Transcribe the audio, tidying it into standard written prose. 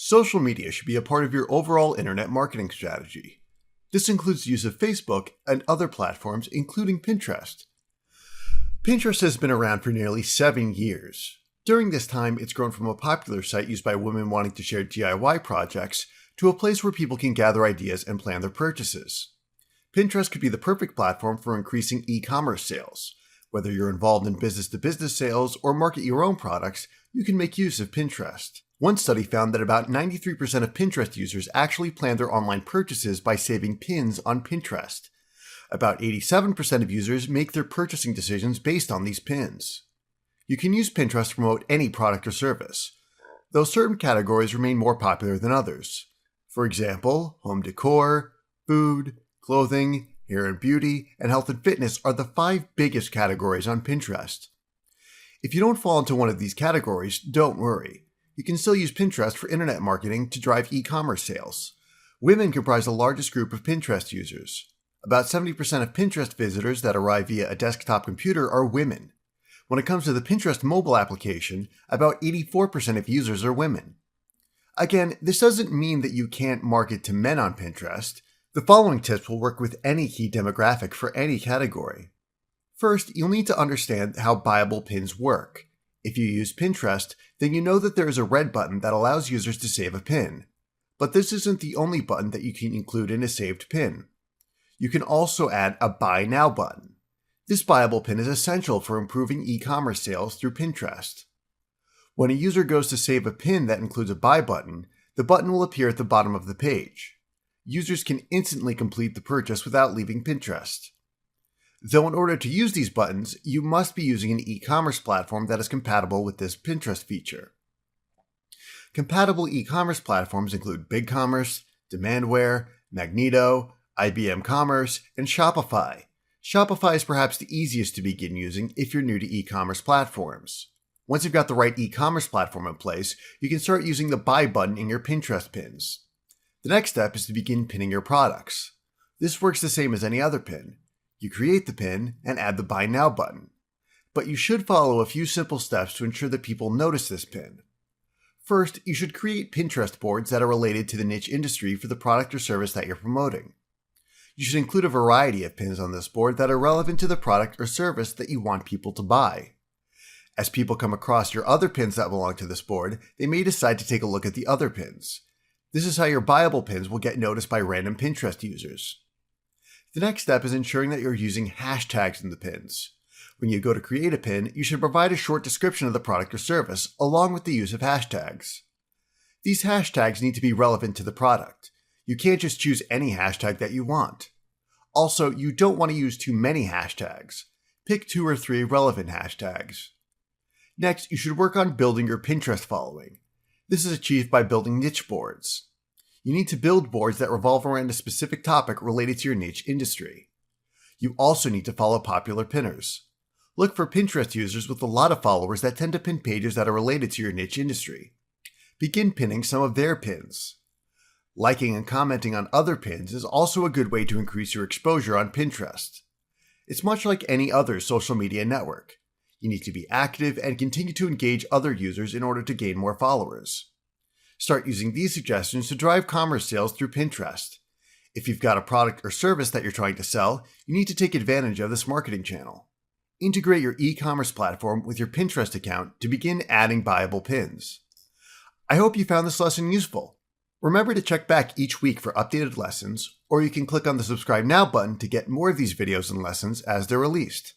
Social media should be a part of your overall internet marketing strategy. This includes the use of Facebook and other platforms, including Pinterest. Pinterest has been around for nearly 7 years. During this time, it's grown from a popular site used by women wanting to share DIY projects to a place where people can gather ideas and plan their purchases. Pinterest could be the perfect platform for increasing e-commerce sales. Whether you're involved in business-to-business sales or market your own products, you can make use of Pinterest. One study found that about 93% of Pinterest users actually plan their online purchases by saving pins on Pinterest. About 87% of users make their purchasing decisions based on these pins. You can use Pinterest to promote any product or service, though certain categories remain more popular than others. For example, home decor, food, clothing, hair and beauty, and health and fitness are the 5 biggest categories on Pinterest. If you don't fall into one of these categories, don't worry. You can still use Pinterest for internet marketing to drive e-commerce sales. Women comprise the largest group of Pinterest users. About 70% of Pinterest visitors that arrive via a desktop computer are women. When it comes to the Pinterest mobile application, about 84% of users are women. Again, this doesn't mean that you can't market to men on Pinterest. The following tips will work with any key demographic for any category. First, you'll need to understand how buyable pins work. If you use Pinterest, then you know that there is a red button that allows users to save a pin. But this isn't the only button that you can include in a saved pin. You can also add a Buy Now button. This buyable pin is essential for improving e-commerce sales through Pinterest. When a user goes to save a pin that includes a buy button, the button will appear at the bottom of the page. Users can instantly complete the purchase without leaving Pinterest. Though in order to use these buttons, you must be using an e-commerce platform that is compatible with this Pinterest feature. Compatible e-commerce platforms include BigCommerce, Demandware, Magneto, IBM Commerce, and Shopify. Shopify is perhaps the easiest to begin using if you're new to e-commerce platforms. Once you've got the right e-commerce platform in place, you can start using the Buy button in your Pinterest pins. The next step is to begin pinning your products. This works the same as any other pin. You create the pin and add the Buy Now button. But you should follow a few simple steps to ensure that people notice this pin. First, you should create Pinterest boards that are related to the niche industry for the product or service that you're promoting. You should include a variety of pins on this board that are relevant to the product or service that you want people to buy. As people come across your other pins that belong to this board, they may decide to take a look at the other pins. This is how your buyable pins will get noticed by random Pinterest users. The next step is ensuring that you're using hashtags in the pins. When you go to create a pin, you should provide a short description of the product or service, along with the use of hashtags. These hashtags need to be relevant to the product. You can't just choose any hashtag that you want. Also, you don't want to use too many hashtags. Pick 2 or 3 relevant hashtags. Next, you should work on building your Pinterest following. This is achieved by building niche boards. You need to build boards that revolve around a specific topic related to your niche industry. You also need to follow popular pinners. Look for Pinterest users with a lot of followers that tend to pin pages that are related to your niche industry. Begin pinning some of their pins. Liking and commenting on other pins is also a good way to increase your exposure on Pinterest. It's much like any other social media network. You need to be active and continue to engage other users in order to gain more followers. Start using these suggestions to drive commerce sales through Pinterest. If you've got a product or service that you're trying to sell, you need to take advantage of this marketing channel. Integrate your e-commerce platform with your Pinterest account to begin adding buyable pins. I hope you found this lesson useful. Remember to check back each week for updated lessons, or you can click on the subscribe now button to get more of these videos and lessons as they're released.